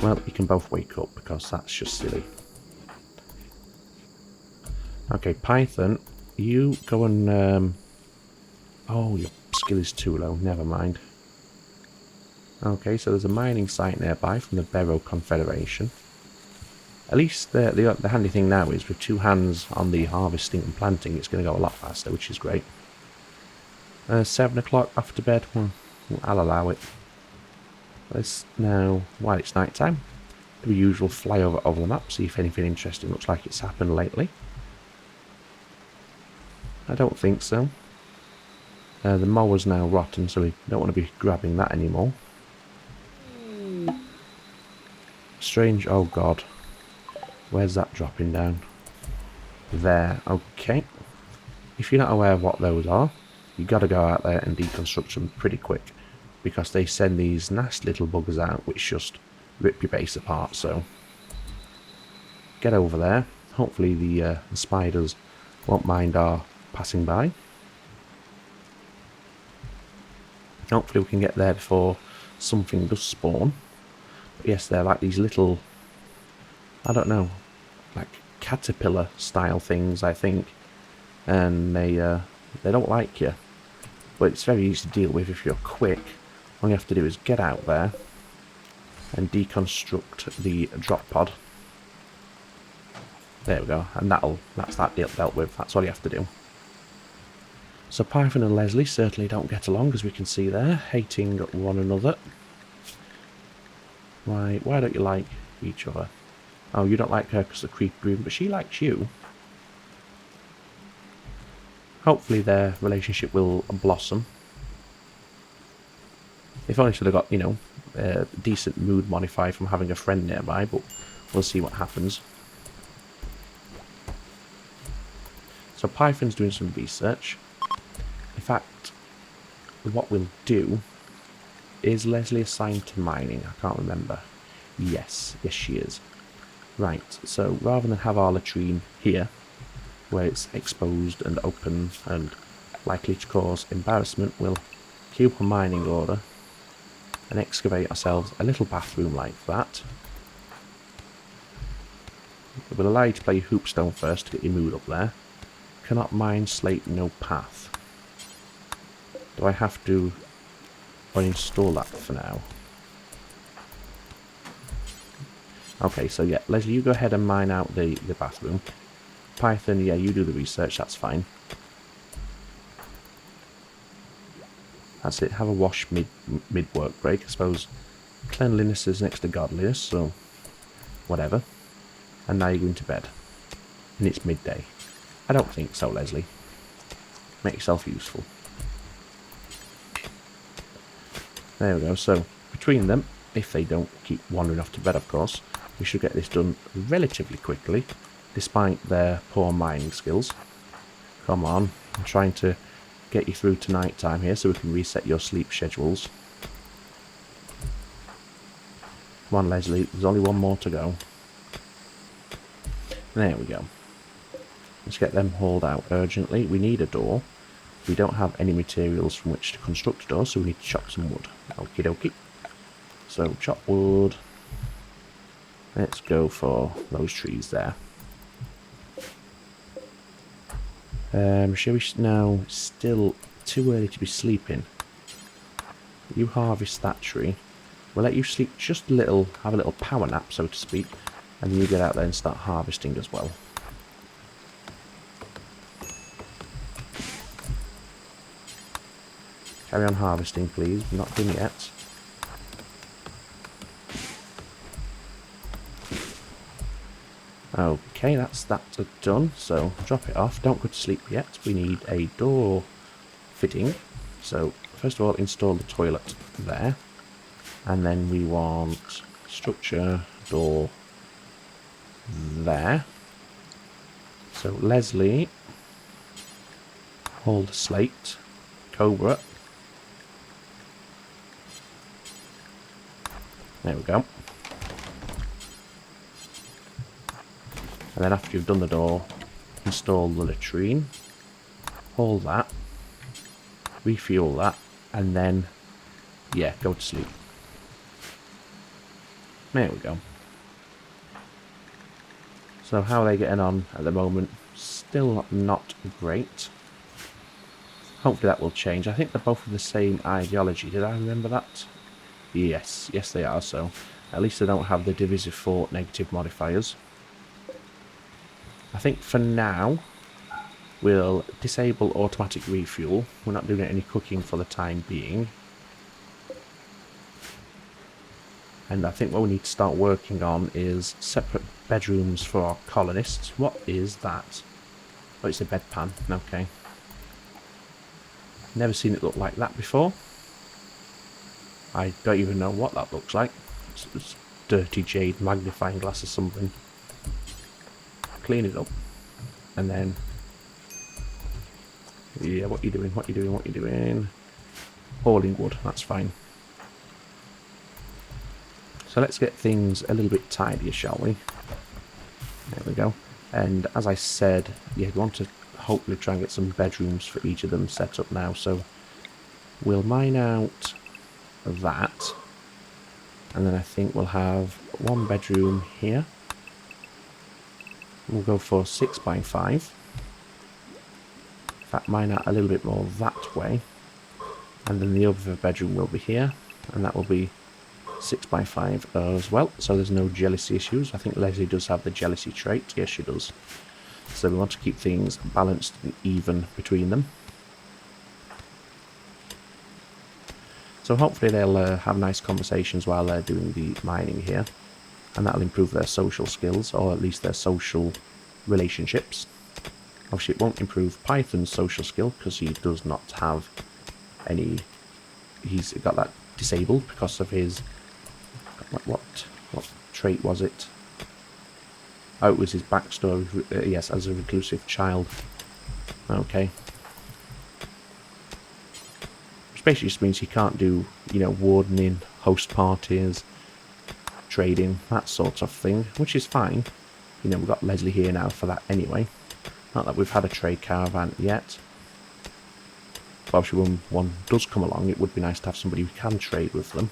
Well, you can both wake up, because that's just silly. Okay, Python, you go and... Oh, your skill is too low. Never mind. Okay, so there's a mining site nearby from the Barrow Confederation. At least the handy thing now is with 2 hands on the harvesting and planting, it's going to go a lot faster, which is great. 7 o'clock after bed, well, I'll allow it. Let's now, while it's night time, do the usual flyover over the map, see if anything interesting looks like it's happened lately. I don't think so. The mower's now rotten, so we don't want to be grabbing that anymore. Strange, oh god. Where's that dropping down? There, okay. If you're not aware of what those are, you got to go out there and deconstruct them pretty quick, because they send these nasty little buggers out which just rip your base apart. So get over there. Hopefully the spiders won't mind our passing by. Hopefully we can get there before something does spawn. But yes, they're like these little, I don't know, like caterpillar style things, I think, and they don't like you, but it's very easy to deal with if you're quick. All you have to do is get out there and deconstruct the drop pod. There we go, and that's that deal dealt with. That's all you have to do. So Python and Leslie certainly don't get along, as we can see there, hating one another. Why don't you like each other? Oh, you don't like her because of the creepy room, but she likes you. Hopefully their relationship will blossom. If only should have got, you know, a decent mood modifier from having a friend nearby, but we'll see what happens. So Python's doing some research. In fact, what we'll do is Leslie assigned to mining. I can't remember. Yes, she is. Right, so rather than have our latrine here, where it's exposed and open and likely to cause embarrassment, we'll queue up a mining order and excavate ourselves a little bathroom like that. It will allow you to play Hoopstone first to get your mood up there. Cannot mine slate, no path. Do I have to uninstall that for now? Okay, so yeah, Leslie, you go ahead and mine out the bathroom. Python, yeah, you do the research, that's fine. That's it, have a wash mid-work break. I suppose cleanliness is next to godliness, so whatever. And now you're going to bed. And it's midday. I don't think so, Leslie. Make yourself useful. There we go, so between them, if they don't keep wandering off to bed, of course, we should get this done relatively quickly, despite their poor mining skills. Come on, I'm trying to get you through to night time here so we can reset your sleep schedules. Come on, Leslie, there's only one more to go. There we go. Let's get them hauled out urgently. We need a door. We don't have any materials from which to construct a door, so we need to chop some wood. Okie dokie. So, chop wood. Let's go for those trees there. Shall we now? Still too early to be sleeping. You harvest that tree. We'll let you sleep just a little, have a little power nap, so to speak, and you get out there and start harvesting as well. Carry on harvesting, please. We're not done yet. Okay, that's that done. So drop it off. Don't go to sleep yet. We need a door fitting. So first of all, install the toilet there, and then we want structure door there. So Leslie, hold the slate. Cobra. There we go. And then after you've done the door, install the latrine, hold that, refuel that, and then, yeah, go to sleep. There we go. So how are they getting on at the moment? Still not great. Hopefully that will change. I think they're both of the same ideology. Did I remember that? Yes, yes they are. So at least they don't have the divisive fort negative modifiers. I think for now we'll disable automatic refuel. We're not doing any cooking for the time being. And I think what we need to start working on is separate bedrooms for our colonists. What is that? Oh, it's a bedpan. Okay. Never seen it look like that before. I don't even know what that looks like. It's dirty jade magnifying glass or something. Clean it up. And then Yeah, what you doing? What you doing? What you doing? Hauling wood, that's fine. So let's get things a little bit tidier, shall we? There we go. And as I said, yeah, we want to hopefully try and get some bedrooms for each of them set up now. So we'll mine out that. And then I think we'll have one bedroom here. We'll go for 6 by 5. In fact, mine out a little bit more that way. And then the other bedroom will be here. And that will be 6 by 5 as well. So there's no jealousy issues. I think Leslie does have the jealousy trait. Yes, she does. So we want to keep things balanced and even between them. So hopefully they'll have nice conversations while they're doing the mining here. And that'll improve their social skills, or at least their social relationships. Obviously it won't improve Python's social skill, because he does not have any... He's got that disabled because of his... What trait was it? Oh, it was his backstory, yes, as a reclusive child. Okay. Which basically just means he can't do, you know, wardening, host parties, trading, that sort of thing, which is fine. You know, we've got Leslie here now for that anyway. Not that we've had a trade caravan yet. But obviously when one does come along, it would be nice to have somebody who can trade with them.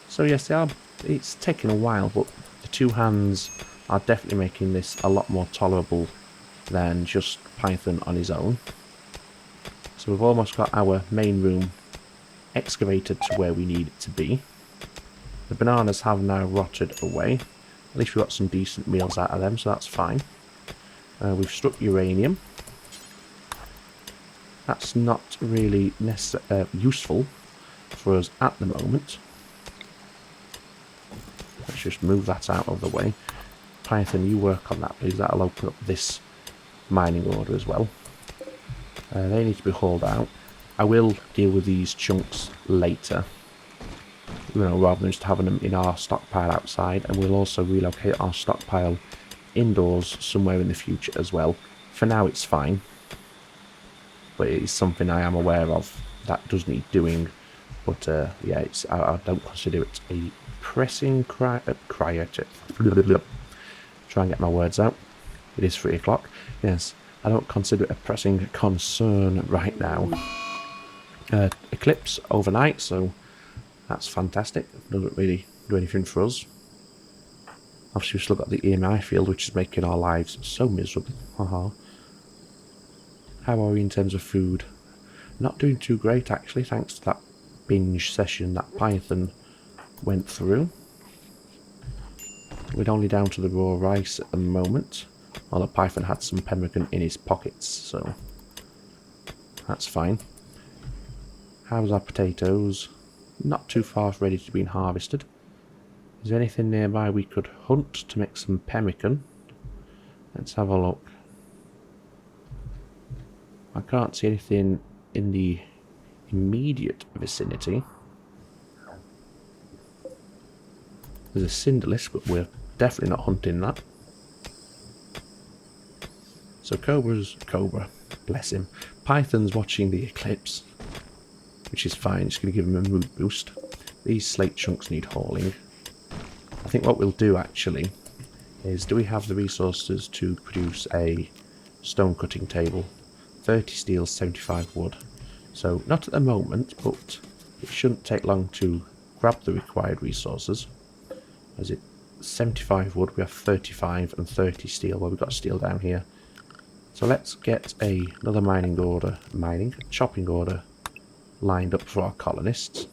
So yes, they are, it's taken a while, but the two hands are definitely making this a lot more tolerable than just Python on his own. So we've almost got our main room excavated to where we need it to be. The bananas have now rotted away. At least we got some decent meals out of them, so that's fine. We've struck uranium. That's not really useful for us at the moment. Let's just move that out of the way. Python, you work on that, please. That'll open up this mining order as well. They need to be hauled out. I will deal with these chunks later, you know, rather than just having them in our stockpile outside. And we'll also relocate our stockpile indoors somewhere in the future as well. For now it's fine, but it is something I am aware of that does need doing. But yeah, I don't consider it a pressing try and get my words out. It is 3 o'clock. Yes, I don't consider it a pressing concern right now. Eclipse overnight, so that's fantastic. Doesn't really do anything for us. Obviously we've still got the EMI field, which is making our lives so miserable. Haha. How are we in terms of food? Not doing too great actually, thanks to that binge session that Python went through. We're only down to the raw rice at the moment, although Python had some pemmican in his pockets, so that's fine. How's our potatoes? Not too far ready to be harvested. Is there anything nearby we could hunt to make some pemmican? Let's have a look. I can't see anything in the immediate vicinity. There's a cinderlisk, but we're definitely not hunting that. So Cobra, bless him. Python's watching the eclipse, which is fine. It's going to give him a mood boost. These slate chunks need hauling. I think what we'll do actually is, do we have the resources to produce a stone cutting table? 30 steel, 75 wood. So not at the moment, but it shouldn't take long to grab the required resources. Is it 75 wood? We have 35 and 30 steel. Well, we've got steel down here. So let's get another chopping order lined up for our colonists.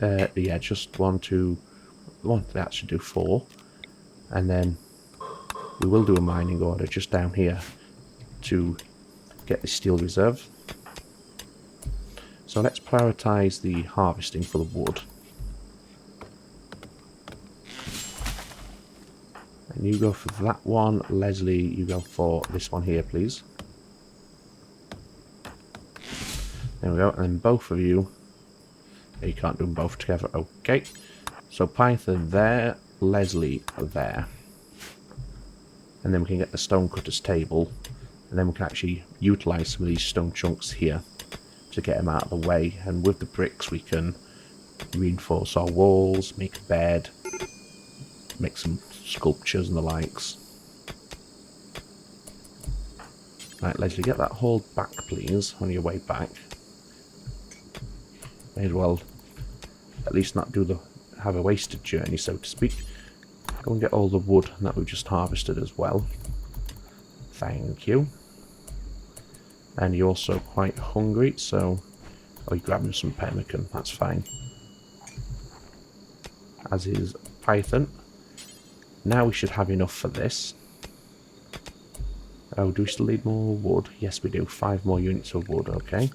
Yeah, just that should do 4. And then we will do a mining order just down here to get the steel reserve. So let's prioritize the harvesting for the wood. And you go for that one. Leslie, you go for this one here, please. There we go. And then both of you... You can't do them both together. Okay. So Python there, Leslie there. and then we can get the stone cutter's table, and then we can actually utilise some of these stone chunks here to get them out of the way, and with the bricks we can reinforce our walls, make a bed, make some sculptures and the likes. Right, Leslie, get that hauled back please on your way back. May as well at least not have a wasted journey, so to speak. Go and get all the wood that we've just harvested as well. Thank you. And you're also quite hungry, so... oh, you're grabbing some pemmican, that's fine. As is Python. Now we should have enough for this. Oh, do we still need more wood? Yes, we do. 5 more units of wood, okay.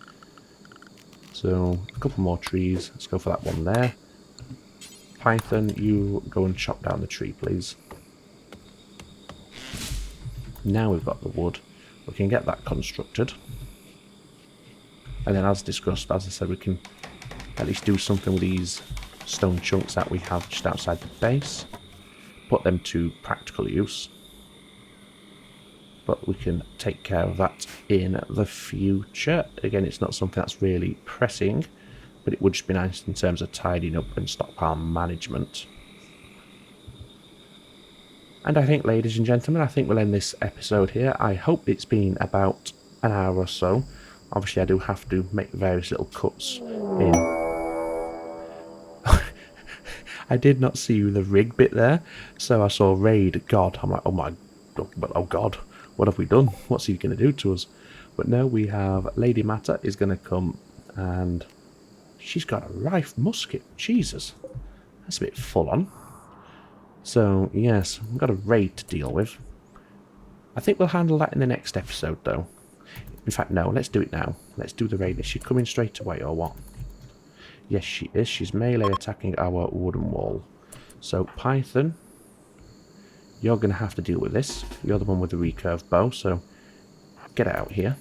So, a couple more trees. Let's go for that one there. Python, you go and chop down the tree, please. Now we've got the wood. We can get that constructed. And then as discussed, as I said, we can at least do something with these stone chunks that we have just outside the base. Put them to practical use. But we can take care of that in the future. Again, it's not something that's really pressing, but it would just be nice in terms of tidying up and stockpile management. And I think, ladies and gentlemen, I think we'll end this episode here. I hope it's been about an hour or so. Obviously, I do have to make various little cuts in. I did not see the rig bit there, so I saw raid God. I'm like, oh God, what have we done? What's he going to do to us? But no, we have Lady Matter is going to come, and she's got a rifle musket. Jesus, that's a bit full on. So yes, we've got a raid to deal with. I think we'll handle that in the next episode, though. In fact, no, let's do it now. Let's do the raid. Is she coming straight away or what? Yes, she is. She's melee attacking our wooden wall. So, Python, you're going to have to deal with this. You're the one with the recurve bow, so get out here.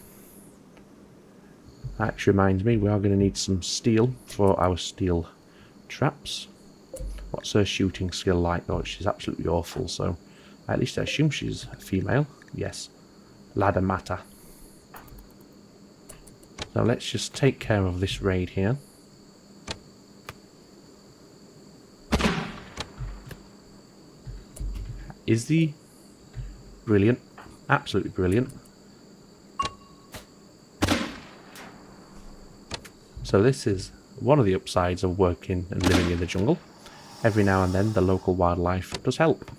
That actually reminds me, we are going to need some steel for our steel traps. What's her shooting skill like? Oh, she's absolutely awful, so at least I assume she's a female. Yes. Ladder Matter. So let's just take care of this raid here. Is the brilliant, absolutely brilliant. So this is one of the upsides of working and living in the jungle. Every now and then the local wildlife does help.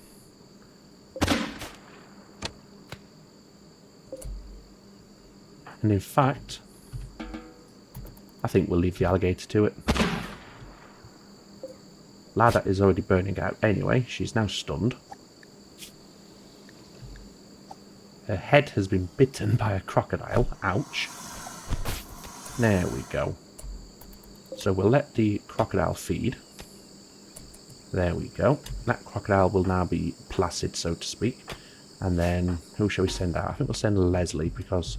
And in fact, I think we'll leave the alligator to it. Ladder is already burning out anyway. She's now stunned. Her head has been bitten by a crocodile. Ouch. There we go. So we'll let the crocodile feed. There we go. That crocodile will now be placid, so to speak. And then, who shall we send out? I think we'll send Leslie, because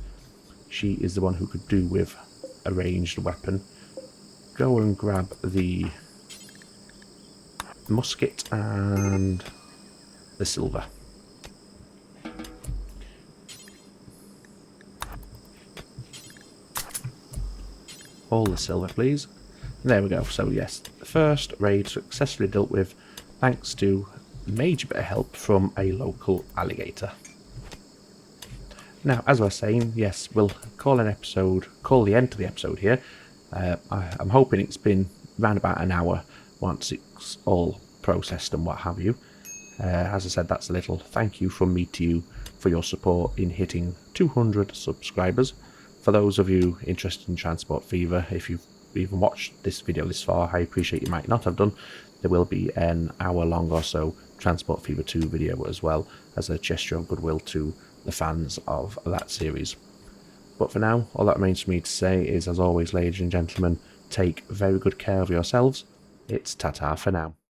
she is the one who could do with a ranged weapon. Go and grab the musket and the silver. All the silver, please. There we go. So yes, the first raid successfully dealt with, thanks to major bit of help from a local alligator. Now, as I was saying, yes, we'll call the end to the episode here. I'm hoping it's been around about an hour once it's all processed and what have you. As I said, that's a little thank you from me to you for your support in hitting 200 subscribers. For those of you interested in Transport Fever, if you've even watched this video this far, I appreciate you might not have done. There will be an hour-long or so Transport Fever 2 video as well, as a gesture of goodwill to the fans of that series. But for now, all that remains for me to say is, as always, ladies and gentlemen, take very good care of yourselves. It's ta-ta for now.